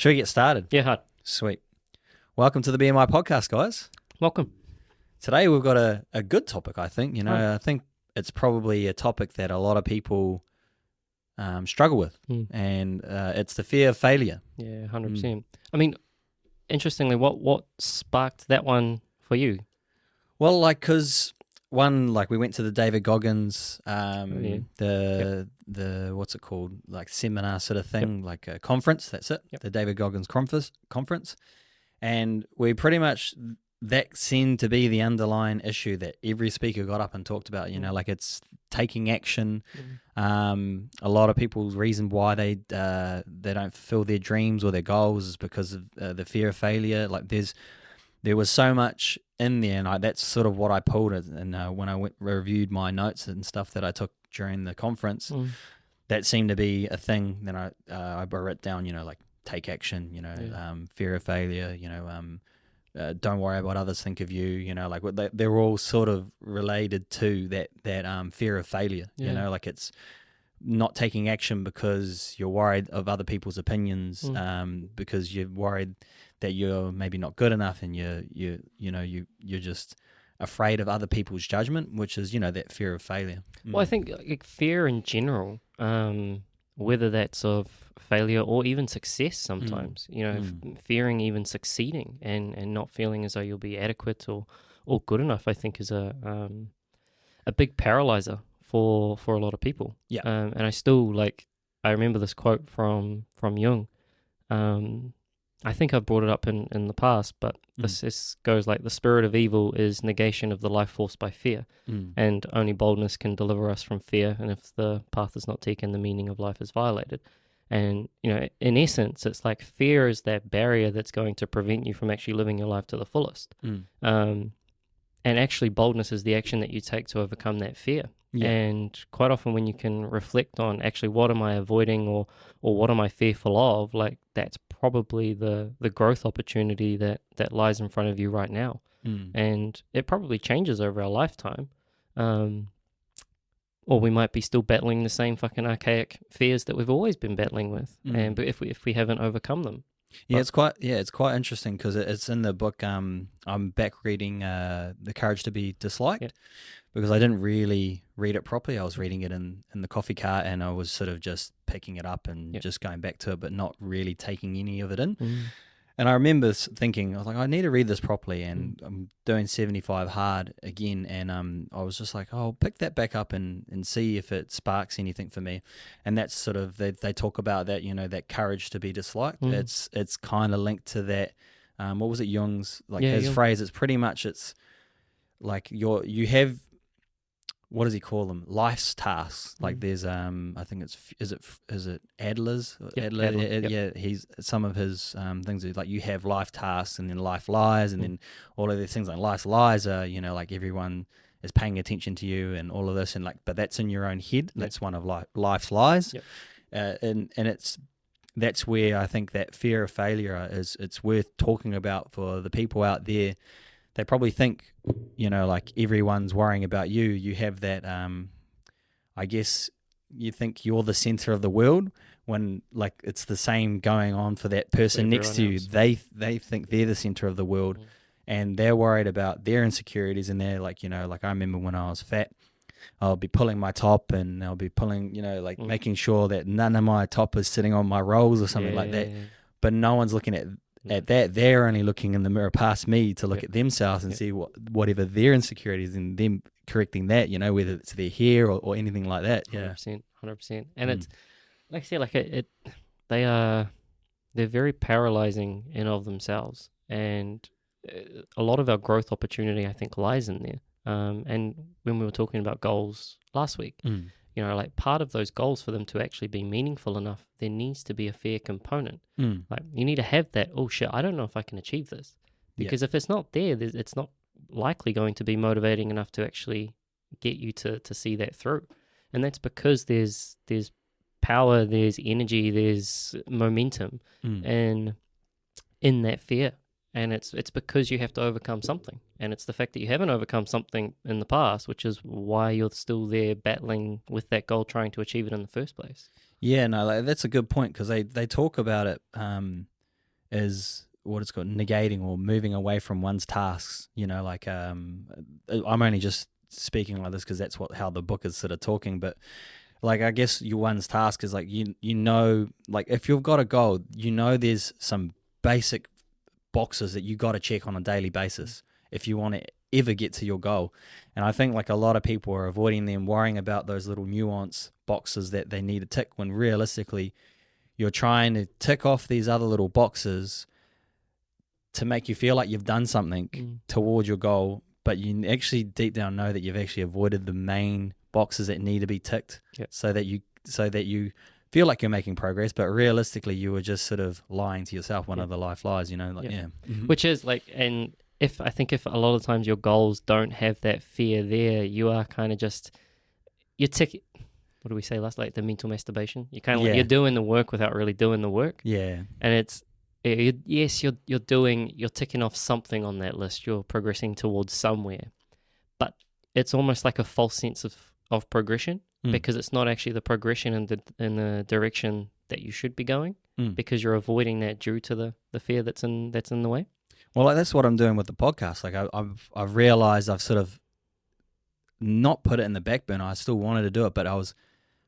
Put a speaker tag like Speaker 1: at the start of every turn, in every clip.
Speaker 1: Should we get started?
Speaker 2: Yeah, hard.
Speaker 1: Sweet. Welcome to the BMI Podcast, guys.
Speaker 2: Welcome.
Speaker 1: Today we've got a good topic, I think.
Speaker 2: Right.
Speaker 1: I think it's probably a topic that a lot of people struggle with, and it's the fear of failure.
Speaker 2: Yeah, 100%. I mean, interestingly, what sparked that one for you?
Speaker 1: Well, because we went to the David Goggins, the what's it called, like seminar sort of thing, like a conference. That's it, the David Goggins conference, and we pretty much that seemed to be the underlying issue that every speaker got up and talked about. Like it's taking action. A lot of people's reason why they don't fulfill their dreams or their goals is because of the fear of failure. Like there was so much in there, and that's sort of what I pulled it. And when I reviewed my notes and stuff that I took during the conference, that seemed to be a thing. Then I wrote down, like take action, fear of failure, don't worry about what others think of you, like they're all sort of related to that fear of failure. Like it's not taking action because you're worried of other people's opinions, because you're worried that you're maybe not good enough, and you're just afraid of other people's judgment, which is that fear of failure.
Speaker 2: Well, I think like fear in general, whether that's of failure or even success sometimes, fearing even succeeding and not feeling as though you'll be adequate or good enough, I think is a big paralyzer for a lot of people.
Speaker 1: Yeah.
Speaker 2: And I remember this quote from Jung. I think I've brought it up in the past, but this goes like, the spirit of evil is negation of the life force by fear, and only boldness can deliver us from fear, and if the path is not taken, the meaning of life is violated. And, in essence, it's like fear is that barrier that's going to prevent you from actually living your life to the fullest. And actually boldness is the action that you take to overcome that fear. Yeah. And quite often when you can reflect on actually what am I avoiding or what am I fearful of, like that's probably the growth opportunity that lies in front of you right now. And it probably changes over our lifetime. Or we might be still battling the same fucking archaic fears that we've always been battling with, but if we haven't overcome them.
Speaker 1: Yeah, it's quite interesting because it's in the book. I'm back reading The Courage to be Disliked, because I didn't really read it properly. I was reading it in the coffee cart, and I was sort of just picking it up and just going back to it, but not really taking any of it in. And I remember thinking, I was like, I need to read this properly, and I'm doing 75 hard again, and I was just like, I'll pick that back up and see if it sparks anything for me. And that's sort of, they talk about that, that courage to be disliked. It's kind of linked to that, what was it, Jung's, his phrase, it's pretty much, it's like you have, what does he call them? Life's tasks. Like there's, I think is it Adler's? Adler. Yeah, he's some of his things are like you have life tasks, and then life lies, and then all of these things like life's lies are, like everyone is paying attention to you and all of this, and like, but that's in your own head. That's one of life's lies, and that's where I think that fear of failure it's worth talking about for the people out there. They probably think, like everyone's worrying about you. You have that, I guess you think you're the center of the world, when like it's the same going on for that person next to you. They think they're the center of the world, and they're worried about their insecurities, and they're like, like I remember when I was fat, I'll be pulling my top, and I'll be pulling, making sure that none of my top is sitting on my rolls or something like that. But no one's looking at that. They're only looking in the mirror past me to look at themselves and see whatever their insecurities, and them correcting that, whether it's their hair or anything like that.
Speaker 2: 100%. And it's like I say, like they're very paralyzing in of themselves, and a lot of our growth opportunity, I think, lies in there. And when we were talking about goals last week, like part of those goals, for them to actually be meaningful enough, there needs to be a fear component. Like you need to have that, oh shit, I don't know if I can achieve this. Because if it's not there, it's not likely going to be motivating enough to actually get you to see that through. And that's because there's power, there's energy, there's momentum and in that fear. And it's because you have to overcome something. And it's the fact that you haven't overcome something in the past, which is why you're still there battling with that goal, trying to achieve it in the first place.
Speaker 1: Yeah, no, that's a good point, because they talk about it. is what it's called, negating or moving away from one's tasks. Like I'm only just speaking like this because that's how the book is sort of talking, but like I guess your one's task is like like if you've got a goal, there's some basic boxes that you got to check on a daily basis if you want to ever get to your goal. And I think like a lot of people are avoiding them, worrying about those little nuance boxes that they need to tick, when realistically you're trying to tick off these other little boxes to make you feel like you've done something towards your goal, but you actually deep down know that you've actually avoided the main boxes that need to be ticked, so that you feel like you're making progress, but realistically you were just sort of lying to yourself, one of the life lies,
Speaker 2: Which is like, and if a lot of times your goals don't have that fear there, you are kind of just, you're ticking, what do we say last, like the mental masturbation, you kind of like, you're doing the work without really doing the work. And it's, yes, you're ticking off something on that list, you're progressing towards somewhere, but it's almost like a false sense of progression, because it's not actually the progression in the direction that you should be going, because you're avoiding that due to the fear that's in the way.
Speaker 1: Well, like, that's what I'm doing with the podcast. Like I've realized I've sort of not put it in the back burner. I still wanted to do it, but I was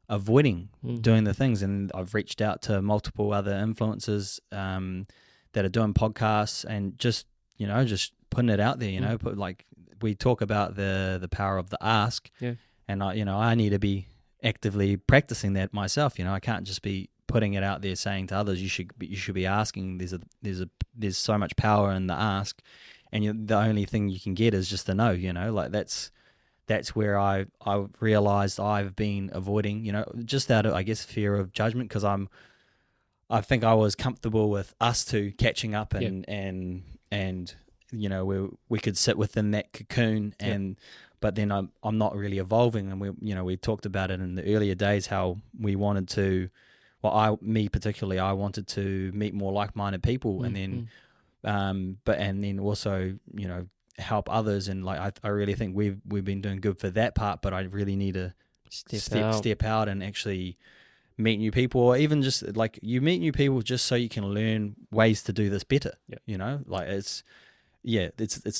Speaker 1: avoiding doing the things, and I've reached out to multiple other influencers that are doing podcasts, and just putting it out there. Put, like, we talk about the power of the ask, and I need to be actively practicing that myself. I can't just be putting it out there saying to others you should be asking. There's so much power in the ask, and the only thing you can get is just a no. Like that's where I realized I've been avoiding, just out of, I guess, fear of judgment, because I think I was comfortable with us two catching up and we could sit within that cocoon, but then I'm not really evolving. And we talked about it in the earlier days, how we wanted to, me particularly, I wanted to meet more like-minded people, and then and then also help others, and like I really think we've been doing good for that part, but I really need to step out and actually meet new people, or even just like you meet new people just so you can learn ways to do this better. Like it's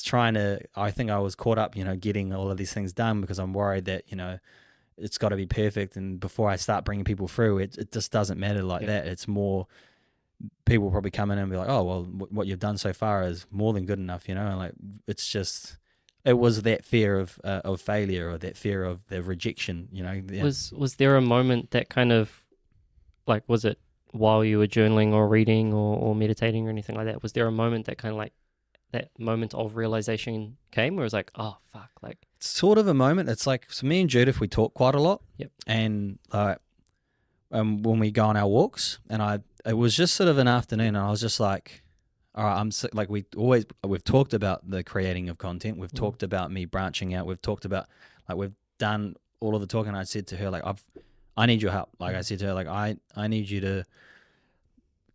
Speaker 1: trying to, I think I was caught up getting all of these things done because I'm worried that it's got to be perfect, and before I start bringing people through, it just doesn't matter like that. It's more, people probably come in and be like, oh, well, what you've done so far is more than good enough, and like, it's just, it was that fear of failure, or that fear of the rejection,
Speaker 2: Was there a moment that kind of, like, was it while you were journaling or reading or meditating or anything like that? Was there a moment that kind of like, that moment of realization came, where it was like, oh, fuck, like...
Speaker 1: Sort of a moment. It's like, so me and Judith, we talk quite a lot. And when we go on our walks, and it was just sort of an afternoon, and I was just like, all right, like, we've talked about the creating of content. We've talked about me branching out. We've talked about, like, we've done all of the talking. I said to her, like, I need your help. Like I said to her, like, I need you to,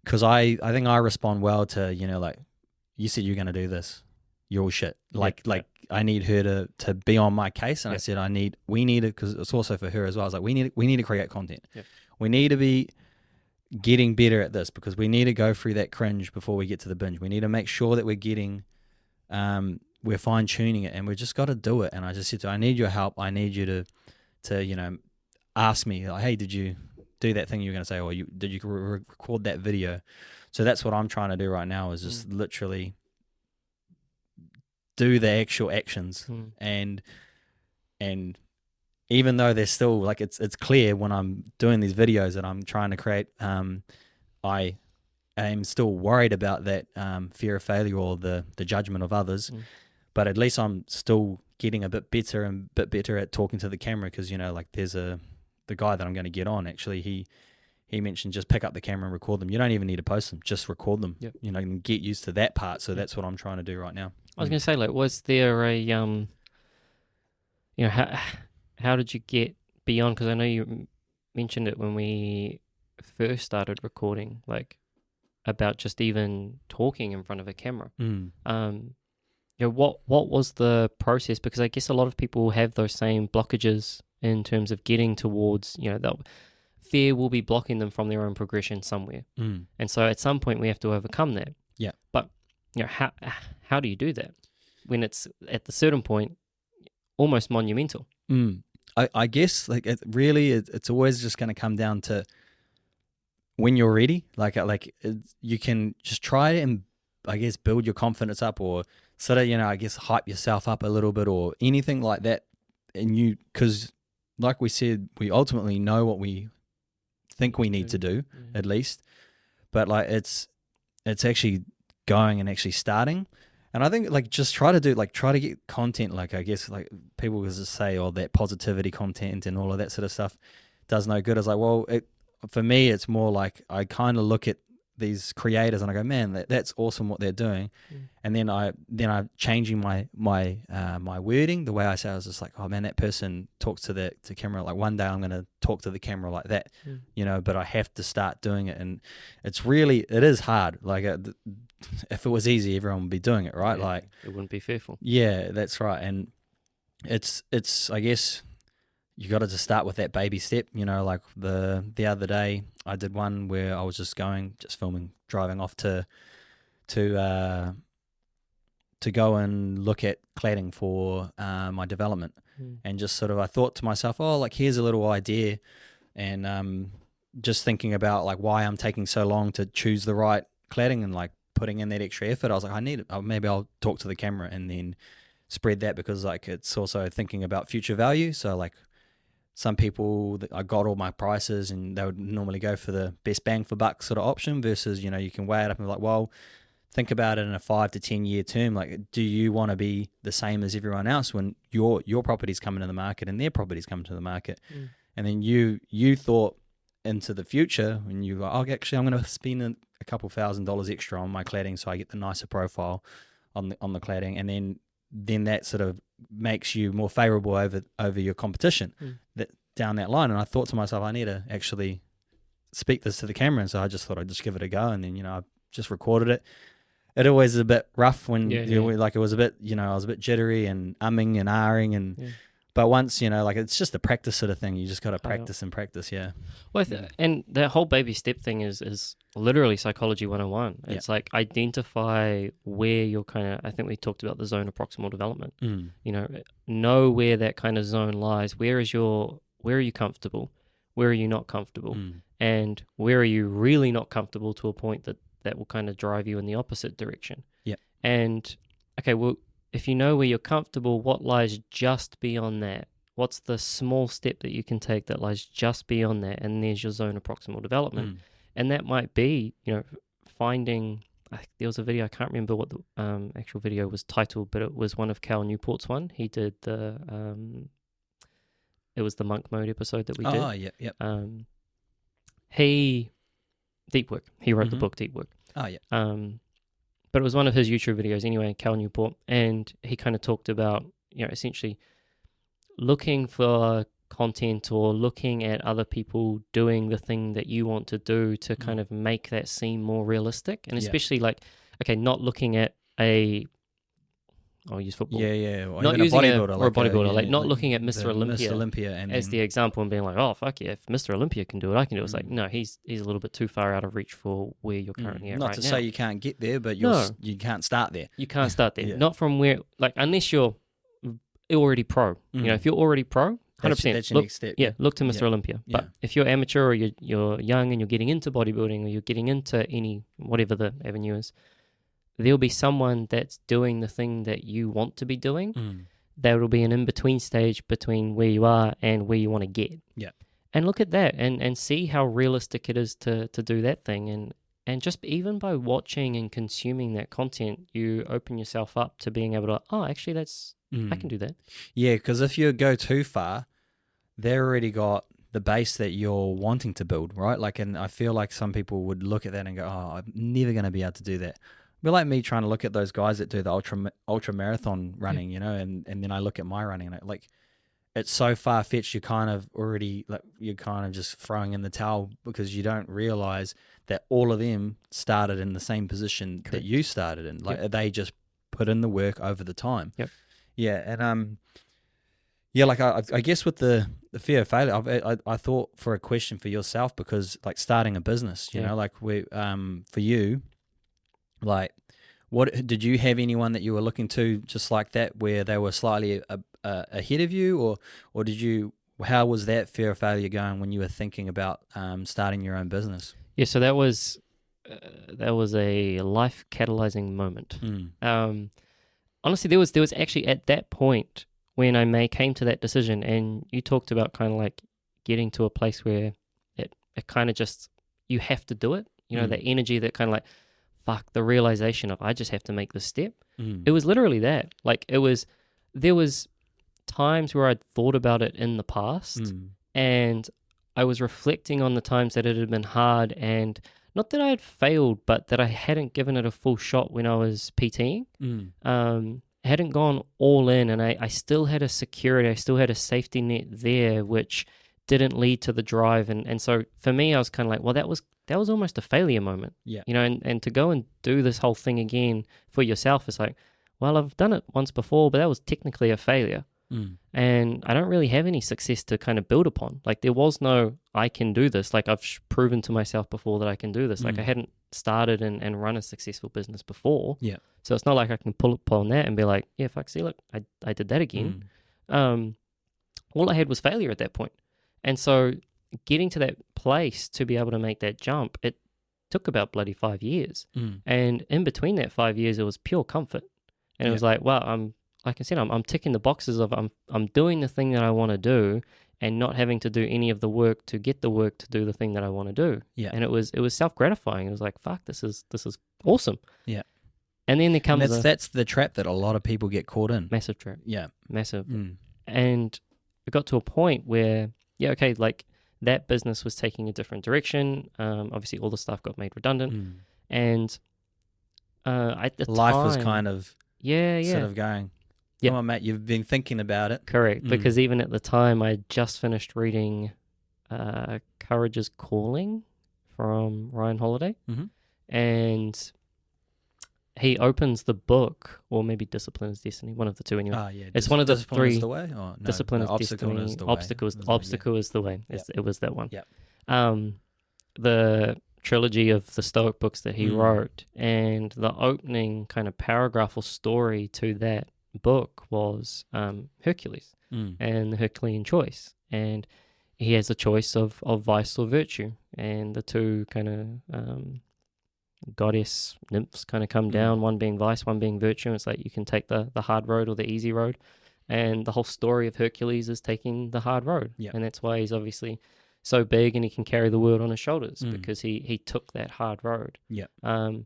Speaker 1: because I think I respond well to, like, you said you're going to do this, you're all shit. I need her to be on my case. And I said, we need it, because it's also for her as well. I was like, we need to create content. We need to be getting better at this, because we need to go through that cringe before we get to the binge. We need to make sure that we're getting, we're fine tuning it, and we just got to do it. And I just said to her, I need your help. I need you to ask me, like, hey, did you do that thing you were going to say, or did you record that video? So that's what I'm trying to do right now, is just literally do the actual actions. And even though there's still, like, it's clear when I'm doing these videos that I'm trying to create, I am still worried about that fear of failure, or the judgment of others. But at least I'm still getting a bit better at talking to the camera, because like, there's the guy that I'm going to get on, actually, he mentioned just pick up the camera and record them. You don't even need to post them, just record them. And get used to that part. So that's what I'm trying to do right now.
Speaker 2: I was going to say, like, was there a how did you get beyond, because I know you mentioned it when we first started recording, like, about just even talking in front of a camera. What was the process? Because I guess a lot of people have those same blockages in terms of getting towards, fear will be blocking them from their own progression somewhere. And so at some point we have to overcome that.
Speaker 1: Yeah.
Speaker 2: But how do you do that when it's at the certain point almost monumental?
Speaker 1: I guess like it's always just going to come down to when you're ready. You can just try and I guess build your confidence up, or sort of I guess hype yourself up a little bit, or anything like that. And because like we said, we ultimately know what we think we need to do at least, but like it's actually going and actually starting. And I think like just try to get content, like I guess like people just say, oh, that positivity content and all of that sort of stuff does no good. I was like, well, for me, it's more like I kind of look at these creators and I go, man, that's awesome what they're doing. And then I'm changing my wording, the way I say. I was just like, oh man, that person talks to camera. Like one day I'm going to talk to the camera like that, but I have to start doing it. And it is hard. Like if it was easy, everyone would be doing it, right?
Speaker 2: Yeah,
Speaker 1: like
Speaker 2: it wouldn't be fearful.
Speaker 1: Yeah, that's right. And it's I guess you got to just start with that baby step. Like the other day I did one where I was just filming, driving off to go and look at cladding for my development. And just sort of I thought to myself, oh, like here's a little idea, and just thinking about like why I'm taking so long to choose the right cladding and like putting in that extra effort. I was like, maybe I'll talk to the camera and then spread that, because like it's also thinking about future value. So like some people, I got all my prices and they would normally go for the best bang for buck sort of option, versus you can weigh it up and be like, well, think about it in a 5 to 10 year term. Like, do you want to be the same as everyone else when your property's coming to the market and their property's coming to the market? And then you thought into the future, and you go, oh, actually I'm going to spend a couple $1,000s extra on my cladding so I get the nicer profile on the cladding, and then that sort of makes you more favorable over your competition that down that line. And I thought to myself, I need to actually speak this to the camera, and so I just thought I'd just give it a go, and then I just recorded it. It always is a bit rough when like it was a bit I was a bit jittery and umming and ahhing, and but once like it's just a practice sort of thing. You just got to practice and practice.
Speaker 2: Well, and the whole baby step thing is literally psychology 101. It's like identify where you're kind of, I think we talked about the zone of proximal development. Know where that kind of zone lies. Where are you comfortable? Where are you not comfortable? And where are you really not comfortable to a point that will kind of drive you in the opposite direction? And okay, well, if you know where you're comfortable, what lies just beyond that? What's the small step that you can take that lies just beyond that? And there's your zone of proximal development. And that might be, finding, there was a video, I can't remember what the actual video was titled, but it was one of Cal Newport's one. He did it was the monk mode episode that we did.
Speaker 1: Oh, yeah.
Speaker 2: Deep Work. He wrote the book Deep Work.
Speaker 1: Oh, yeah.
Speaker 2: But it was one of his YouTube videos anyway, Cal Newport, and he kind of talked about, essentially looking for content or looking at other people doing the thing that you want to do to kind of make that seem more realistic. And especially like, okay, not looking at I'll use football.
Speaker 1: Yeah. Well,
Speaker 2: not using
Speaker 1: a
Speaker 2: bodybuilder, not looking at Mr.
Speaker 1: Olympia
Speaker 2: as the example and being like, oh, fuck yeah, if Mr. Olympia can do it, I can do it. It's like, no, he's a little bit too far out of reach for where you're currently at right now.
Speaker 1: Not to say you can't get there, but you can't start there.
Speaker 2: You can't start there. Not from where, like, unless you're already pro. If you're already pro, 100%.
Speaker 1: That's your next step.
Speaker 2: Yeah, look to Mr. Olympia. But if you're amateur or you're young and you're getting into bodybuilding or you're getting into whatever the avenue is, there'll be someone that's doing the thing that you want to be doing. There will be an in-between stage between where you are and where you want to get.
Speaker 1: Yeah.
Speaker 2: And look at that and see how realistic it is to do that thing. And just even by watching and consuming that content, you open yourself up to being able to, actually I can do that.
Speaker 1: Yeah, because if you go too far, they've already got the base that you're wanting to build, right? Like, and I feel like some people would look at that and go, I'm never going to be able to do that. But like me trying to look at those guys that do the ultra marathon running, and then I look at my running and like it's so far fetched. You kind of already like you're kind of just throwing in the towel because you don't realize that all of them started in the same position that you started in. Like they just put in the work over the time.
Speaker 2: Yep.
Speaker 1: Yeah, and like I guess with the fear of failure, I thought for a question for yourself, because like starting a business, you know, like for you. Like, what did you have anyone that you were looking to just like that, where they were slightly ahead of you, or did you? How was that fear of failure going when you were thinking about starting your own business?
Speaker 2: Yeah, so that was a life catalyzing moment. Honestly, there was actually at that point when I came to that decision, and you talked about kind of like getting to a place where it kind of just, you have to do it. You know, that energy that kind of like, fuck, the realization of I just have to make this step. It was literally that. Like there was times where I'd thought about it in the past, and I was reflecting on the times that it had been hard, and not that I had failed, but that I hadn't given it a full shot when I was PTing. I hadn't gone all in, and I still had a security, I still had a safety net there, which didn't lead to the drive. And so for me, I was kind of like, well, that was almost a failure moment.
Speaker 1: Yeah.
Speaker 2: You know, and to go and do this whole thing again for yourself is like, well, I've done it once before, but that was technically a failure. And I don't really have any success to kind of build upon. Like there was no, I can do this. Like I've proven to myself before that I can do this. Like I hadn't started and run a successful business before.
Speaker 1: Yeah.
Speaker 2: So it's not like I can pull upon that and be like, yeah, fuck, see, look, I did that again. All I had was failure at that point. And so getting to that place to be able to make that jump, it took about bloody 5 years. And in between that 5 years, it was pure comfort. And it was like, well, like I said, I'm ticking the boxes of I'm doing the thing that I want to do, and not having to do any of the work to get the work to do the thing that I want to do. Yeah. And it was self-gratifying. It was like, fuck, this is awesome. Yeah. And then there comes
Speaker 1: that's the trap that a lot of people get caught in.
Speaker 2: Massive trap.
Speaker 1: Yeah.
Speaker 2: Massive. And it got to a point where, yeah, okay, like that business was taking a different direction. Obviously all the stuff got made redundant. And at the
Speaker 1: life
Speaker 2: time,
Speaker 1: was kind of sort of going, come on, Matt, you've been thinking about it.
Speaker 2: Correct. Because even at the time, I just finished reading Courage is Calling from Ryan Holiday. And he opens the book, or maybe Discipline is Destiny, one of the two anyway. It's one of the
Speaker 1: Discipline
Speaker 2: three.
Speaker 1: Is the way? Or no,
Speaker 2: Discipline is
Speaker 1: Obstacle
Speaker 2: Destiny.
Speaker 1: Is the way.
Speaker 2: Obstacle is the way. It was that one.
Speaker 1: Yeah.
Speaker 2: The trilogy of the Stoic books that he wrote, and the opening kind of paragraph or story to that book was Hercules and the Herculean choice. And he has a choice of vice or virtue, and the two kind of goddess nymphs kind of come down, one being vice, one being virtue. It's like you can take the hard road or the easy road, and the whole story of Hercules is taking the hard road. And that's why he's obviously so big and he can carry the world on his shoulders, because he took that hard road. And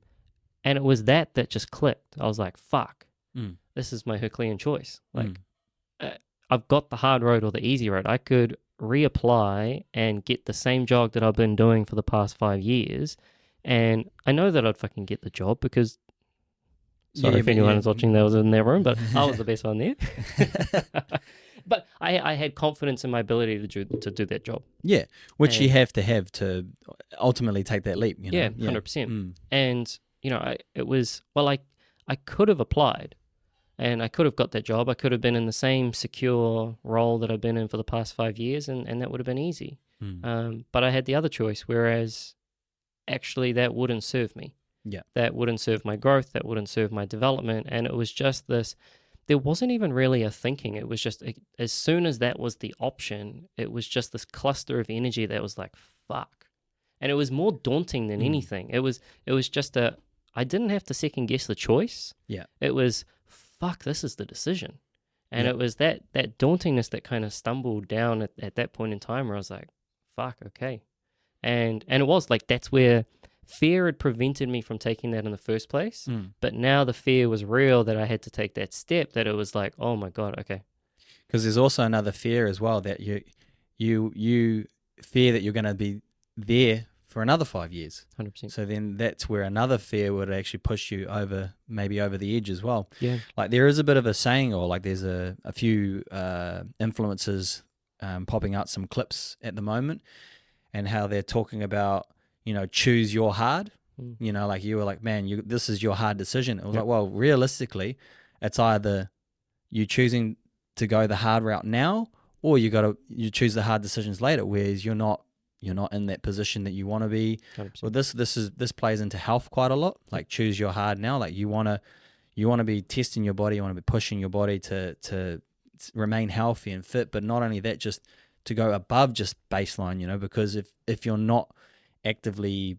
Speaker 2: it was that just clicked. I was like, fuck, this is my Herculean choice. Like I've got the hard road or the easy road. I could reapply and get the same job that I've been doing for the past 5 years, and I know that I'd fucking get the job, because sorry if anyone is watching that was in their room, but I was the best one there. But I had confidence in my ability to do that job.
Speaker 1: Yeah, which you have to ultimately take that leap. You know?
Speaker 2: Yeah, 100%. And you know, I could have applied, and I could have got that job. I could have been in the same secure role that I've been in for the past 5 years, and that would have been easy. But I had the other choice, whereas actually that wouldn't serve me. Yeah, that wouldn't serve my growth. That wouldn't serve my development. And it was just this. There wasn't even really a thinking. It was just, as soon as that was the option, it was just this cluster of energy that was like, fuck. And it was more daunting than anything. It was just I didn't have to second guess the choice. Yeah. It was, fuck, this is the decision. And it was that dauntingness that kind of stumbled down at that point in time, where I was like, fuck, okay. And it was like, that's where fear had prevented me from taking that in the first place, but now the fear was real that I had to take that step, that it was like, oh my God, okay.
Speaker 1: Because there's also another fear as well, that you fear that you're going to be there for another 5 years.
Speaker 2: 100%.
Speaker 1: So then that's where another fear would actually push you maybe over the edge as well. Yeah. Like there is a bit of a saying, or like there's a few influencers popping out some clips at the moment, and how they're talking about, choose your hard. Like you were like, man, this is your hard decision. It was like, well, realistically, it's either you choosing to go the hard route now, or you choose the hard decisions later, whereas you're not you're not in that position that you want to be.
Speaker 2: 100%.
Speaker 1: Well, this plays into health quite a lot. Like choose your hard now. Like you want to be testing your body, you want to be pushing your body to remain healthy and fit, but not only that, just to go above just baseline, because if you're not actively,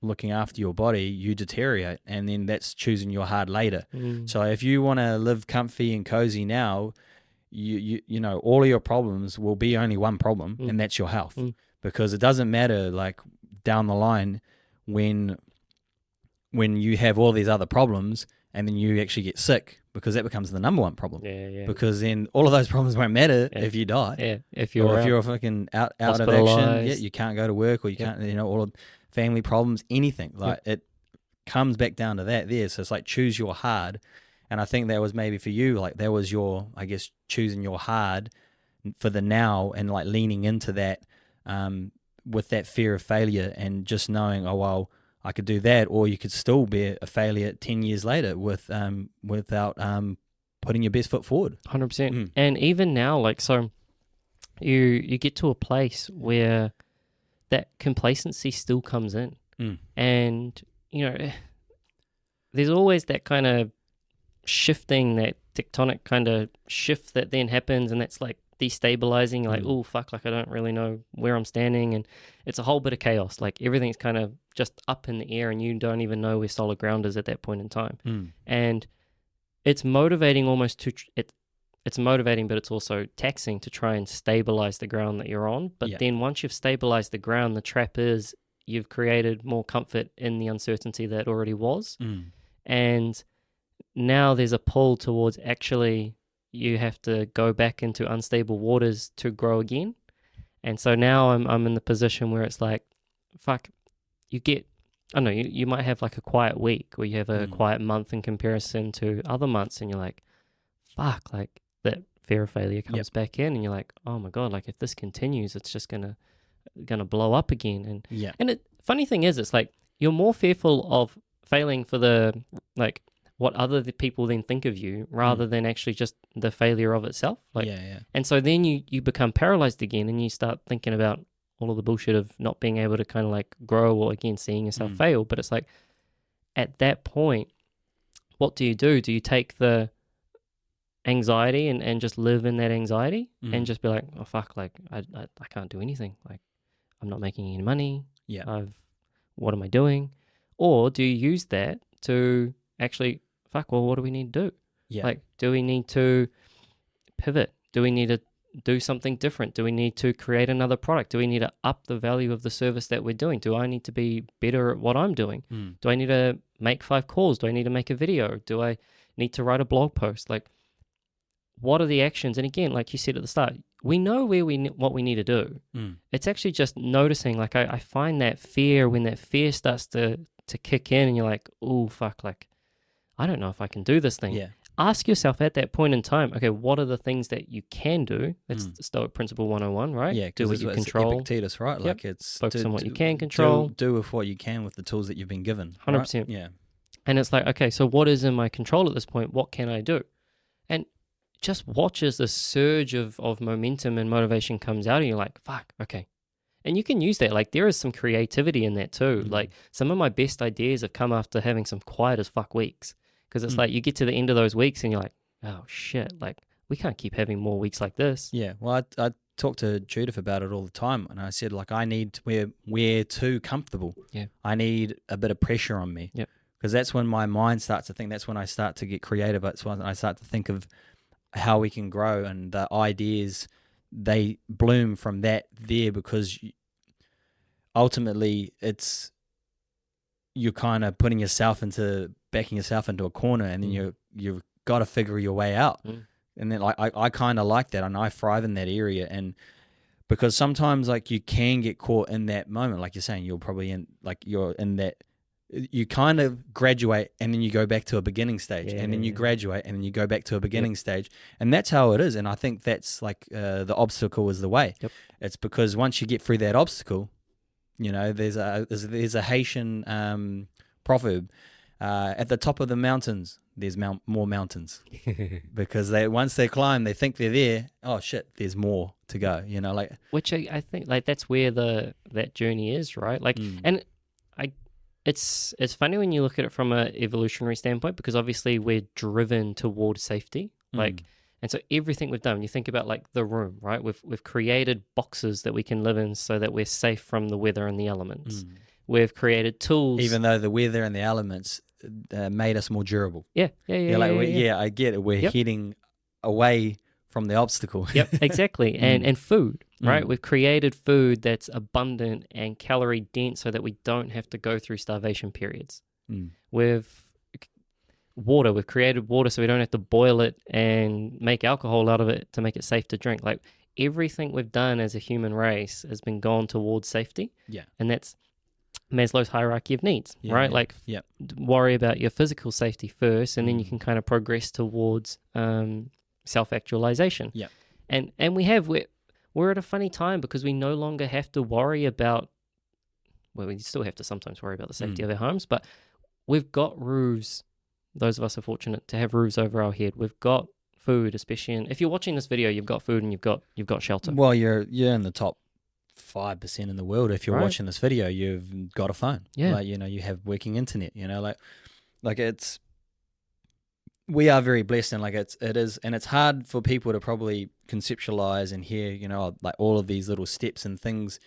Speaker 1: looking after your body, you deteriorate, and then that's choosing your hard later. So if you want to live comfy and cozy now, you know all of your problems will be only one problem, and that's your health, because it doesn't matter like down the line when you have all these other problems and then you actually get sick, because that becomes the number one problem. Because then all of those problems won't matter if you die.
Speaker 2: If you're
Speaker 1: fucking out of action, you can't go to work, or you can't, all of family problems, anything. Like it comes back down to that there. So it's like choose your hard. And I think that was maybe for you, like that was your, I guess, choosing your hard for the now, and like leaning into that with that fear of failure, and just knowing, oh, well, I could do that, or you could still be a failure 10 years later without putting your best foot forward.
Speaker 2: 100%. And even now, like, so you get to a place where that complacency still comes in. And, there's always that kind of shifting, that tectonic kind of shift that then happens, and that's like destabilizing, like, oh, fuck, like I don't really know where I'm standing, and it's a whole bit of chaos. Like everything's kind of just up in the air, and you don't even know where solid ground is at that point in time. And it's motivating almost to, it's motivating, but it's also taxing to try and stabilize the ground that you're on. But then once you've stabilized the ground, the trap is you've created more comfort in the uncertainty that already was. And now there's a pull towards actually you have to go back into unstable waters to grow again. And so now I'm in the position where it's like, fuck, you get, I don't know, you might have like a quiet week, or you have a quiet month in comparison to other months, and you're like, fuck, like that fear of failure comes back in, and you're like, oh my God, like if this continues, it's just gonna blow up again. And funny thing is, it's like you're more fearful of failing for the, like, what other people then think of you, rather than actually just the failure of itself. Like, and so then you become paralyzed again, and you start thinking about all of the bullshit of not being able to kind of like grow, or again seeing yourself fail. But it's like, at that point, what do? Do you take the anxiety and just live in that anxiety and just be like, oh fuck, like I can't do anything, like I'm not making any money, what am I doing? Or do you use that to actually, fuck, well, what do we need to do? Like, do we need to pivot? Do we need to do something different? Do we need to create another product? Do we need to up the value of the service that we're doing? Do I need to be better at what I'm doing? Do I need to make 5 calls? Do I need to make a video? Do I need to write a blog post? Like, what are the actions? And again, like you said at the start, we know what we need to do. It's actually just noticing. Like, I find that fear, when that fear starts to kick in, and you're like, oh fuck, like I don't know if I can do this thing. Ask yourself at that point in time, okay, what are the things that you can do? That's Stoic Principle 101, right?
Speaker 1: Yeah,
Speaker 2: do what you control.
Speaker 1: Epictetus, right? Like it's
Speaker 2: focus on what you can control.
Speaker 1: Do with what you can with the tools that you've been given.
Speaker 2: 100%.
Speaker 1: Right? Yeah.
Speaker 2: And it's like, okay, so what is in my control at this point? What can I do? And just watch as the surge of momentum and motivation comes out, and you're like, fuck, okay. And you can use that. Like, there is some creativity in that too. Like, some of my best ideas have come after having some quiet as fuck weeks. Because it's like, you get to the end of those weeks and you're like, oh shit, like we can't keep having more weeks like this.
Speaker 1: Yeah. Well, I talk to Judith about it all the time, and I said, like, I need, we're too comfortable. I need a bit of pressure on me. Because that's when my mind starts to think, that's when I start to get creative. That's when I start to think of how we can grow, and the ideas, they bloom from that there, because ultimately you're kind of backing yourself into a corner, and then you've got to figure your way out. And then like I kind of like that, and I thrive in that area. And because sometimes like you can get caught in that moment, like you're saying, you're in that, you kind of graduate, and then you go back to a beginning stage, and then you graduate, and then you go back to a beginning stage, and that's how it is. And I think that's like the obstacle is the way. It's because once you get through that obstacle, there's a Haitian proverb, at the top of the mountains, there's more mountains because once they climb, they think they're there. Oh shit, there's more to go. Like
Speaker 2: which I think like that's where that journey is, right? Like, and it's funny when you look at it from an evolutionary standpoint because obviously we're driven toward safety, like. And so everything we've done, when you think about like the room, right? We've created boxes that we can live in so that we're safe from the weather and the elements. We've created tools,
Speaker 1: even though the weather and the elements made us more durable.
Speaker 2: Yeah.
Speaker 1: I get it. We're heading away from the obstacle.
Speaker 2: Yep, exactly. And food, right? We've created food that's abundant and calorie dense so that we don't have to go through starvation periods. We've created water so we don't have to boil it and make alcohol out of it to make it safe to drink. Like everything we've done as a human race has been gone towards safety. Yeah. And that's Maslow's hierarchy of needs, right? Like worry about your physical safety first and then you can kind of progress towards self-actualization. Yeah. And we're at a funny time because we no longer have to worry about, well, we still have to sometimes worry about the safety of our homes, but we've got roofs. Those of us are fortunate to have roofs over our head. We've got food, especially if you're watching this video, you've got food and you've got shelter.
Speaker 1: Well, you're in the top 5% in the world. If you're watching this video, you've got a phone. Yeah. Like, you have working internet, like we are very blessed, and like it is, and it's hard for people to probably conceptualize and hear, like all of these little steps and things.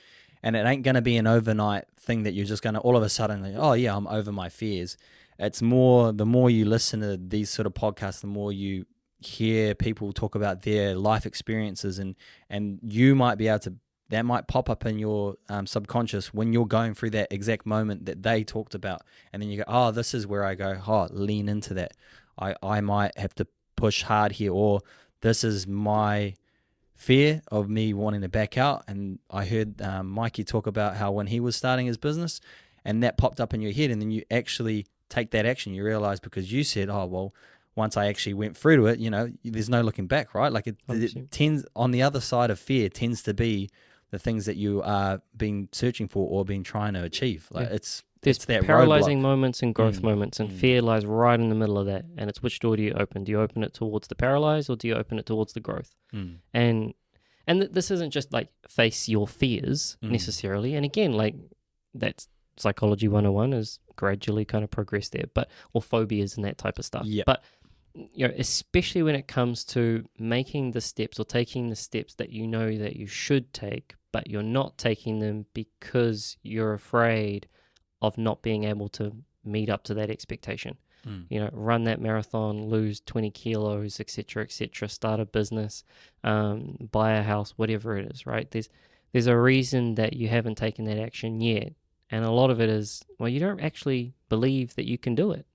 Speaker 1: And it ain't going to be an overnight thing that you're just going to all of a sudden, like, oh yeah, I'm over my fears. It's more, the more you listen to these sort of podcasts, the more you hear people talk about their life experiences, and you might be able to, that might pop up in your subconscious when you're going through that exact moment that they talked about. And then you go, oh, this is where I go, oh, lean into that. I might have to push hard here, or this is my fear of me wanting to back out. And I heard Mikey talk about how when he was starting his business and that popped up in your head, and then you actually take that action, you realize because you said, oh, well, once I actually went through to it, there's no looking back, right? Like it tends, on the other side of fear tends to be the things that you are searching for or been trying to achieve. Like
Speaker 2: there's
Speaker 1: that
Speaker 2: paralyzing
Speaker 1: roadblock.
Speaker 2: Moments and growth moments, and fear lies right in the middle of that. And it's which door do you open? Do you open it towards the paralyzed, or do you open it towards the growth? And this isn't just like face your fears necessarily. And again, like that's psychology 101 is gradually kind of progress there, or phobias and that type of stuff. Yep. But especially when it comes to making the steps or taking the steps that you know that you should take, but you're not taking them because you're afraid of not being able to meet up to that expectation. Run that marathon, lose 20 kilos, etc., start a business, buy a house, whatever it is, right? There's a reason that you haven't taken that action yet. And a lot of it is, well, you don't actually believe that you can do it.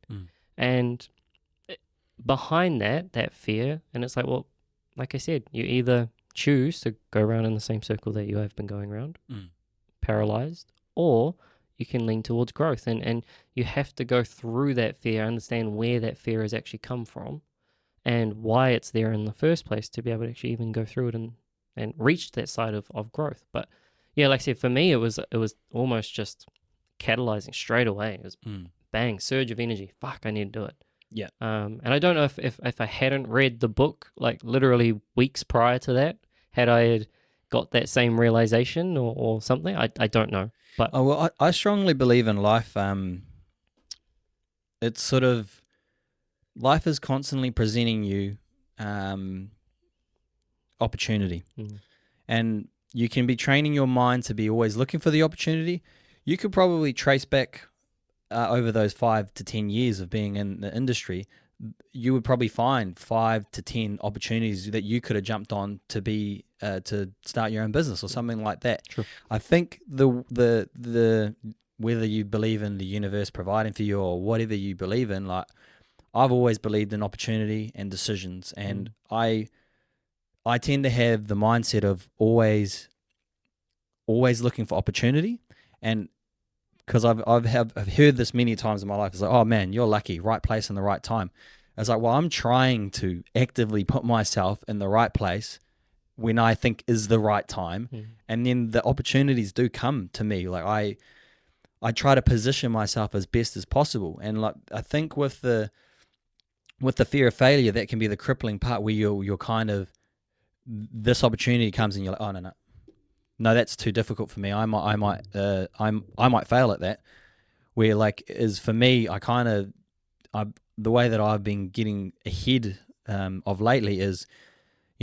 Speaker 2: And behind that fear, and it's like, well, like I said, you either choose to go around in the same circle that you have been going around, paralyzed, or you can lean towards growth. And you have to go through that fear, understand where that fear has actually come from and why it's there in the first place to be able to actually even go through it and reach that side of growth. But yeah, like I said, for me, it was almost just catalyzing straight away. It was bang, surge of energy. Fuck, I need to do it. Yeah. And I don't know if I hadn't read the book, like literally weeks prior to that, had I got that same realization or something, I don't know. But
Speaker 1: I strongly believe in life. It's sort of, life is constantly presenting you opportunity. And you can be training your mind to be always looking for the opportunity. You could probably trace back over those 5 to 10 years of being in the industry, you would probably find 5 to 10 opportunities that you could have jumped on to be to start your own business or something like that. True. I think the whether you believe in the universe providing for you or whatever you believe in, like I've always believed in opportunity and decisions, and I tend to have the mindset of always looking for opportunity. And because I've heard this many times in my life, it's like, oh man, you're lucky, right place in the right time. It's like, well, I'm trying to actively put myself in the right place when I think is the right time, and then the opportunities do come to me. Like I try to position myself as best as possible. And like I think with the fear of failure, that can be the crippling part where you're kind of, this opportunity comes and you're like, oh no, that's too difficult for me. I might fail at that. Where like is for me, the way that I've been getting ahead of lately is,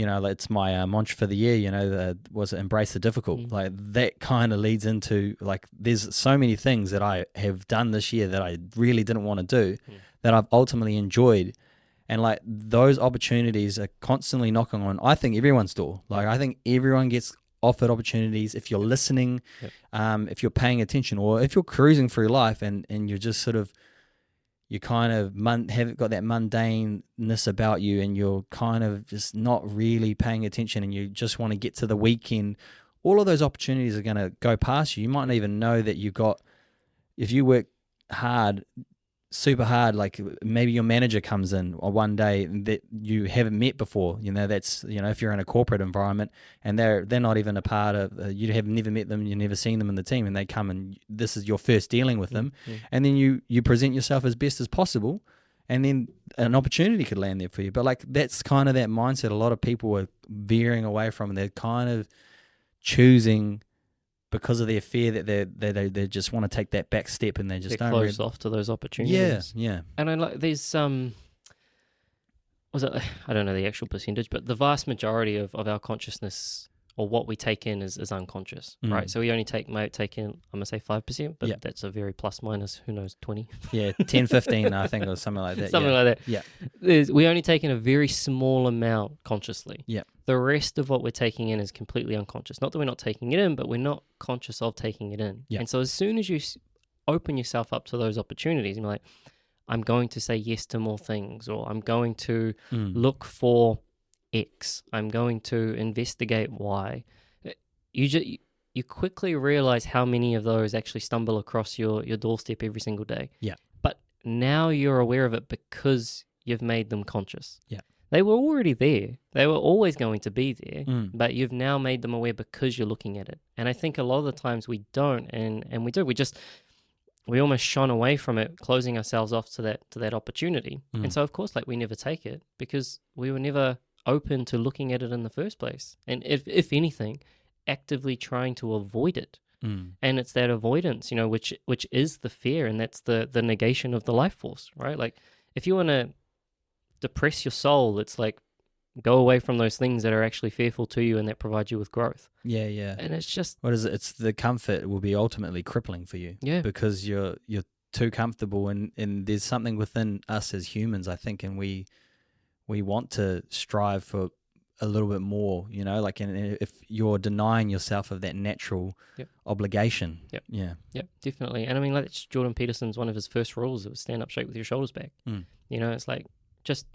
Speaker 1: it's my mantra for the year. Was embrace the difficult. Like that kind of leads into like there's so many things that I have done this year that I really didn't want to do that I've ultimately enjoyed. And like those opportunities are constantly knocking on, I think, everyone's door. Like I think everyone gets offered opportunities if you're listening, if you're paying attention, or if you're cruising through life and you're just sort of, you kind of haven't got that mundaneness about you, and you're kind of just not really paying attention, and you just want to get to the weekend. All of those opportunities are going to go past you. You might not even know that if you work hard, super hard, like maybe your manager comes in or one day that you haven't met before, that's, if you're in a corporate environment and they're not even a part of, you have never met them, you've never seen them in the team, and they come and this is your first dealing with them, and then you present yourself as best as possible, and then an opportunity could land there for you. But like that's kind of that mindset a lot of people are veering away from, and they're kind of choosing because of their fear that they just want to take that back step, and they just
Speaker 2: they're
Speaker 1: don't
Speaker 2: closed off to those opportunities.
Speaker 1: Yeah.
Speaker 2: And I like there's was it, I don't know the actual percentage, but the vast majority of our consciousness or what we take in is unconscious, right? So we only might take in, I'm gonna say 5%, but that's a very plus minus, who knows, 20.
Speaker 1: Yeah, 10, 15, I think, or something like that.
Speaker 2: Something like that.
Speaker 1: Yeah.
Speaker 2: We only take in a very small amount consciously.
Speaker 1: Yeah.
Speaker 2: The rest of what we're taking in is completely unconscious. Not that we're not taking it in, but we're not conscious of taking it in.
Speaker 1: Yeah.
Speaker 2: And so as soon as you open yourself up to those opportunities, and you're like, I'm going to say yes to more things, or I'm going to look for X, I'm going to investigate Y. You quickly realize how many of those actually stumble across your doorstep every single day.
Speaker 1: Yeah.
Speaker 2: But now you're aware of it because you've made them conscious.
Speaker 1: Yeah.
Speaker 2: They were already there. They were always going to be there, but you've now made them aware because you're looking at it. And I think a lot of the times we don't, and we do. We almost shun away from it, closing ourselves off to that opportunity. And so, of course, like we never take it because we were never open to looking at it in the first place. And if anything, actively trying to avoid it. And it's that avoidance, which is the fear, and that's the negation of the life force, right? Like if you want to depress your soul, it's like go away from those things that are actually fearful to you and that provide you with growth.
Speaker 1: Yeah.
Speaker 2: And it's just,
Speaker 1: what is it? It's the comfort will be ultimately crippling for you.
Speaker 2: Yeah.
Speaker 1: Because you're too comfortable, and there's something within us as humans, I think, and we want to strive for a little bit more, like, and if you're denying yourself of that natural obligation. Yeah,
Speaker 2: definitely. And I mean, like Jordan Peterson's, one of his first rules, it was stand up straight with your shoulders back. It's like just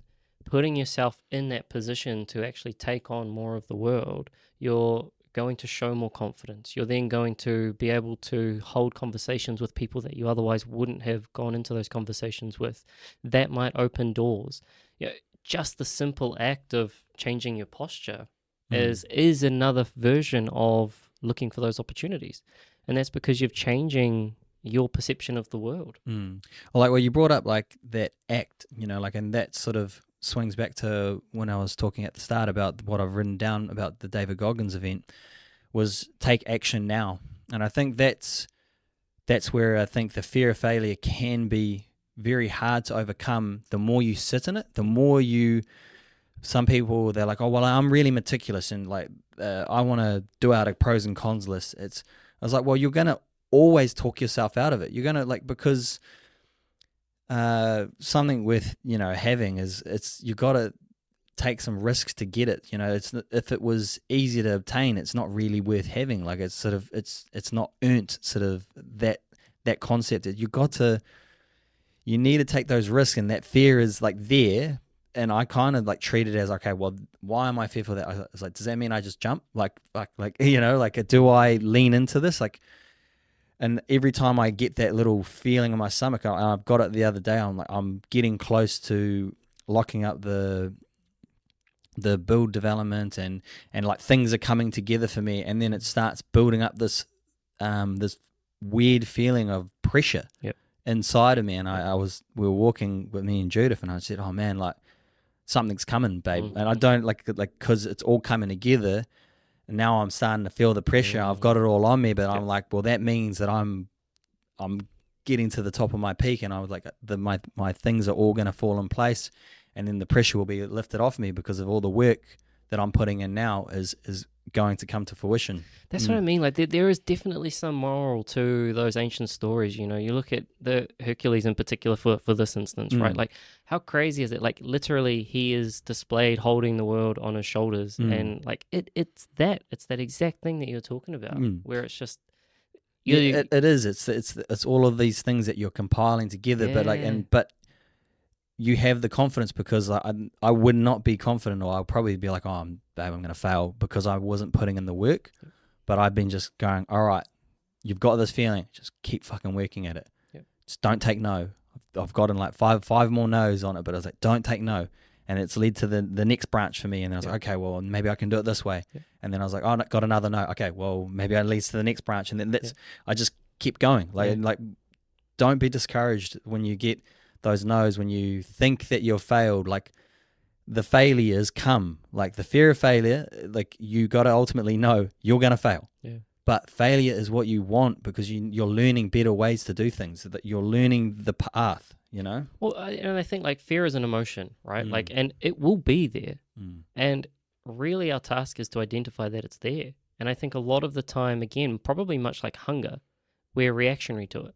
Speaker 2: putting yourself in that position to actually take on more of the world. You're going to show more confidence. You're then going to be able to hold conversations with people that you otherwise wouldn't have gone into those conversations with. That might open doors. Just the simple act of changing your posture is another version of looking for those opportunities. And that's because you're changing your perception of the world.
Speaker 1: Well, you brought up like that act, and that sort of swings back to when I was talking at the start about what I've written down about the David Goggins event, was take action now. And I think that's where I think the fear of failure can be very hard to overcome. The more you sit in it, the more some people, they're like, oh, well, I'm really meticulous and like I want to do out a pros and cons list. I was like, well, you're going to always talk yourself out of it. You're going to because something with, having is you got to take some risks to get it. If it was easy to obtain, it's not really worth having. Like it's sort of, it's not earned, sort of that concept. You need to take those risks, and that fear is like there. And I kind of like treat it as, okay, well, why am I fearful of that? I was like, does that mean I just jump? Like, do I lean into this? Like, and every time I get that little feeling in my stomach, and I've got it the other day, I'm getting close to locking up the build development, and like things are coming together for me, and then it starts building up this weird feeling of pressure
Speaker 2: Yep.
Speaker 1: inside of me. And we were walking with me and Judith, and I said, oh man, like something's coming, babe. And I don't like, cause it's all coming together. And now I'm starting to feel the pressure. I've got it all on me, but I'm like, well, that means that I'm getting to the top of my peak, and I was like, my things are all going to fall in place, and then the pressure will be lifted off me because of all the work that I'm putting in now is going to come to fruition.
Speaker 2: That's what I mean. Like there is definitely some moral to those ancient stories. You know, you look at the Hercules in particular for this instance, right? Like how crazy is it? Like literally he is displayed holding the world on his shoulders, and like it's that exact thing that you're talking about, where it's just.
Speaker 1: It is. It's all of these things that you're compiling together, but you have the confidence, because I would not be confident, or I'll probably be like, oh, babe, I'm going to fail, because I wasn't putting in the work. But I've been just going, all right, you've got this feeling, just keep fucking working at it. Just don't take no. I've gotten like five more no's on it, but I was like, don't take no. And it's led to the next branch for me. And then I was like, okay, well, maybe I can do it this way. And then I was like, oh, got another no. Okay, well, maybe it leads to the next branch. And then I just keep going. Like, don't be discouraged when you get those no's, when you think that you've failed. Like, the failures come. Like, the fear of failure, like, you got to ultimately know you're going to fail. But failure is what you want, because you're learning better ways to do things, so that you're learning the path. You know?
Speaker 2: Well, and I think like fear is an emotion, right? Like, and it will be there. And really our task is to identify that it's there. And I think a lot of the time, again, probably much like hunger, we're reactionary to it.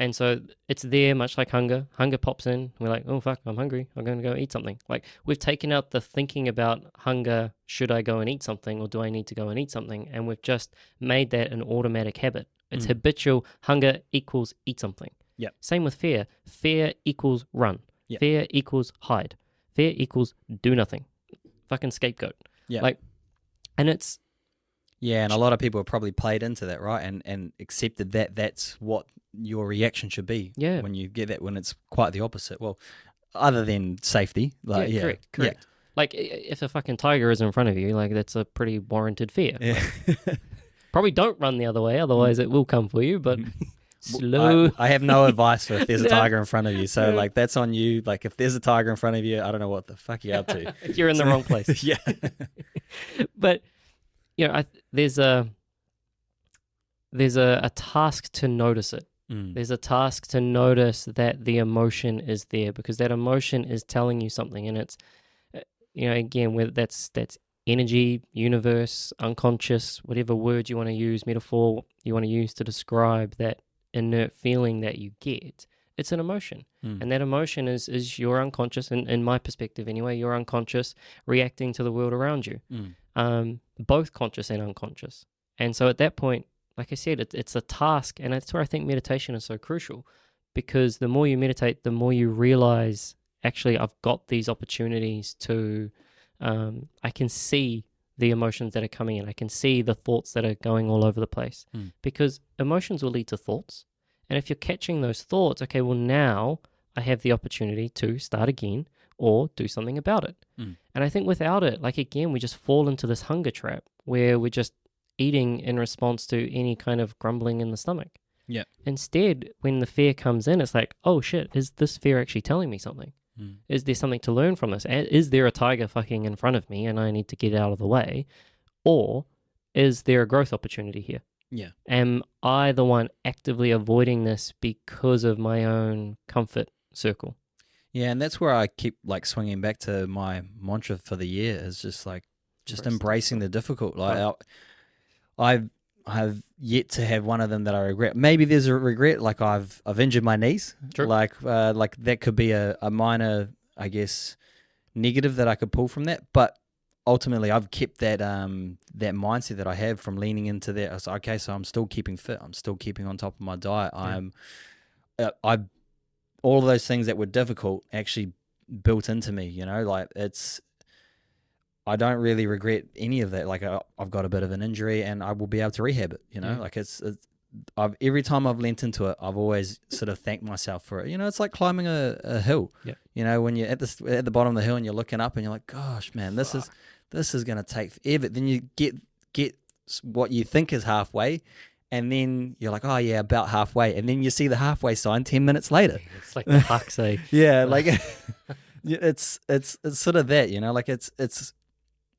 Speaker 2: And so it's there much like hunger. Hunger pops in. We're like, oh, fuck, I'm hungry. I'm going to go eat something. Like we've taken out the thinking about hunger. Should I go and eat something, or do I need to go and eat something? And we've just made that an automatic habit. It's habitual. Hunger equals eat something. Same with fear. Fear equals run. Fear equals hide. Fear equals do nothing. Fucking scapegoat. Like, and it's.
Speaker 1: Yeah, and a lot of people have probably played into that, right? And accepted that that's what your reaction should be. When you get that, when it's quite the opposite. Well, other than safety. Like,
Speaker 2: correct. Like, if a fucking tiger is in front of you, like, that's a pretty warranted fear. Like, probably don't run the other way, otherwise it will come for you, but. Slow.
Speaker 1: I have no advice for if there's a tiger in front of you. So, like, that's on you. Like, if there's a tiger in front of you, I don't know what the fuck you're up to.
Speaker 2: You're in the wrong place. But, you know, there's a task to notice it. There's a task to notice that the emotion is there, because that emotion is telling you something. And it's, you know, again, whether that's energy, universe, unconscious, whatever word you want to use, metaphor you want to use to describe that inert feeling that you get, it's an emotion. And that emotion is your unconscious, in my perspective anyway, your unconscious reacting to the world around you, both conscious and unconscious. And so at that point, like I said, it's a task, and that's where I think meditation is so crucial, because the more you meditate, the more you realize, actually, I've got these opportunities to, I can see the emotions that are coming in. I can see the thoughts that are going all over the place, because emotions will lead to thoughts. And if you're catching those thoughts, okay, well, now I have the opportunity to start again or do something about it. And I think without it, like, again, we just fall into this hunger trap where we're just eating in response to any kind of grumbling in the stomach. Instead, when the fear comes in, it's like, oh shit, is this fear actually telling me something? Is there something to learn from this? Is there a tiger fucking in front of me and I need to get out of the way? Or is there a growth opportunity here? Am I the one actively avoiding this because of my own comfort circle?
Speaker 1: Yeah, and that's where I keep, like, swinging back to my mantra for the year, is just, like, just embracing the difficult. Like, I have yet to have one of them that I regret. Maybe there's a regret, like I've injured my knees. Like that could be a minor, I guess, negative that I could pull from that. But ultimately, I've kept that that mindset that I have from leaning into that. I was like, okay, so I'm still keeping fit. I'm still keeping on top of my diet. All of those things that were difficult actually built into me. You know, like I don't really regret any of that. Like, I've got a bit of an injury and I will be able to rehab it, you know, like every time I've leant into it, I've always sort of thanked myself for it. You know, it's like climbing a hill, you know, when you're at the bottom of the hill and you're looking up and you're like, gosh, man, this is going to take forever. Then you get what you think is halfway and then you're like, oh yeah, about halfway, and then you see the halfway sign 10 minutes later.
Speaker 2: It's like the hucks, eh?
Speaker 1: Yeah, like it's sort of that, like it's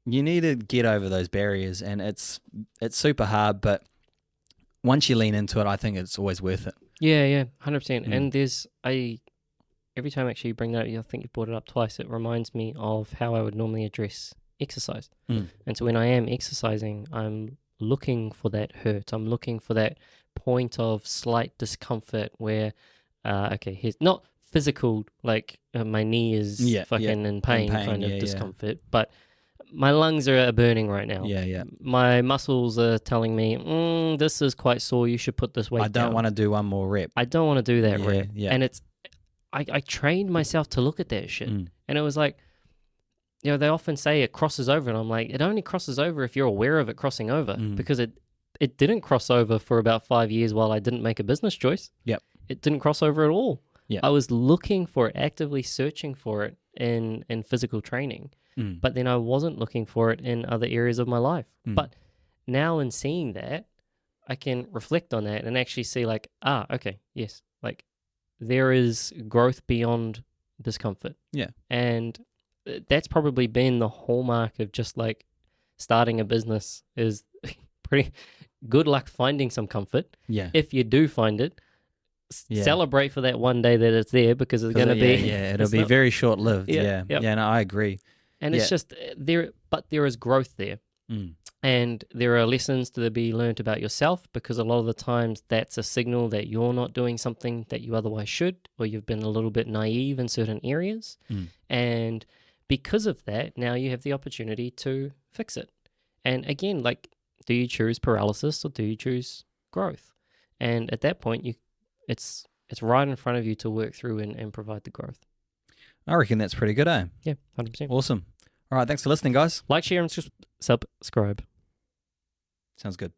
Speaker 1: you need to get over those barriers, and it's super hard, but once you lean into it, I think it's always worth it.
Speaker 2: Yeah, 100%. And there's every time actually you bring that up, I think you brought it up twice, it reminds me of how I would normally address exercise. And so when I am exercising, I'm looking for that hurt. I'm looking for that point of slight discomfort where, here's not physical, like my knee is fucking in pain kind of discomfort, but my lungs are burning right now.
Speaker 1: Yeah.
Speaker 2: My muscles are telling me, this is quite sore. You should put this weight down.
Speaker 1: I don't want to do one more rep.
Speaker 2: I don't want to do that rep.
Speaker 1: Yeah.
Speaker 2: And I trained myself to look at that shit. And it was like, they often say it crosses over. And I'm like, it only crosses over if you're aware of it crossing over. Because it didn't cross over for about 5 years while I didn't make a business choice.
Speaker 1: Yep.
Speaker 2: It didn't cross over at all.
Speaker 1: Yep.
Speaker 2: I was looking for it, actively searching for it in physical training. But then I wasn't looking for it in other areas of my life. But now in seeing that, I can reflect on that and actually see like, okay, yes, like there is growth beyond discomfort.
Speaker 1: Yeah.
Speaker 2: And that's probably been the hallmark of just like starting a business is pretty good luck finding some comfort.
Speaker 1: Yeah.
Speaker 2: If you do find it, celebrate for that one day that it's there because it's going to be...
Speaker 1: Yeah, it'll be very short-lived. Yeah, no, I agree.
Speaker 2: And it's just there, but there is growth there. And there are lessons to be learned about yourself because a lot of the times that's a signal that you're not doing something that you otherwise should, or you've been a little bit naive in certain areas. And because of that, now you have the opportunity to fix it. And again, like, do you choose paralysis or do you choose growth? And at that point, it's right in front of you to work through and provide the growth.
Speaker 1: I reckon that's pretty good, eh?
Speaker 2: Yeah, 100%.
Speaker 1: Awesome. All right, thanks for listening, guys.
Speaker 2: Like, share, and subscribe.
Speaker 1: Sounds good.